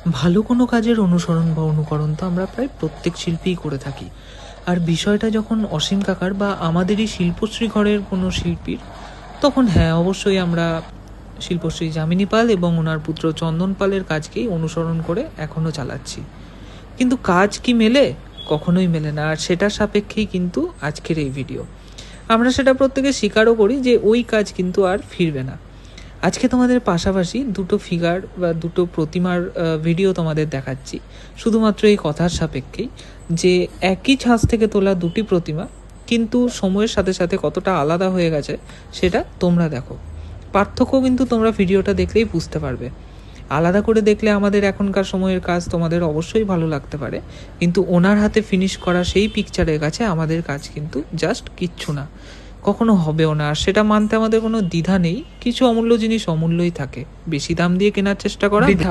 ভালো কোনো কাজের অনুসরণ বা অনুকরণ তো আমরা প্রায় প্রত্যেক শিল্পীই করে থাকি। আর বিষয়টা যখন অসীম কাকার বা আমাদেরই শিল্পশ্রী ঘরের কোনো শিল্পীর, তখন হ্যাঁ, অবশ্যই আমরা শিল্পশ্রী যামিনী পাল এবং ওনার পুত্র চন্দন পালের কাজকেই অনুসরণ করে এখনও চালাচ্ছি। কিন্তু কাজ কি মেলে? কখনোই মেলে না। আর সেটার সাপেক্ষেই কিন্তু আজকের এই ভিডিও। আমরা সেটা প্রত্যেকে স্বীকারও করি যে ওই কাজ কিন্তু আর ফিরবে না। আজকে তোমাদের পাশাপাশি দুটো ফিগার বা দুটো প্রতিমার ভিডিও তোমাদের দেখাচ্ছি, শুধুমাত্র এই কথার সাপেক্ষেই যে একই ছাঁচ থেকে তোলা দুটি প্রতিমা কিন্তু সময়ের সাথে সাথে কতটা আলাদা হয়ে গেছে সেটা তোমরা দেখো। পার্থক্য কিন্তু তোমরা ভিডিওটা দেখলেই বুঝতে পারবে। আলাদা করে দেখলে আমাদের এখনকার সময়ের কাজ তোমাদের অবশ্যই ভালো লাগতে পারে, কিন্তু ওনার হাতে ফিনিশ করা সেই পিকচারের কাছে আমাদের কাজ কিন্তু জাস্ট কিচ্ছু না, কখনো হবেও না। আর সেটা মানতে আমাদের কোনো দ্বিধা নেই। কিছু অমূল্য জিনিস অমূল্যই থাকে, বেশি দাম দিয়ে কেনার চেষ্টা করা বৃথা।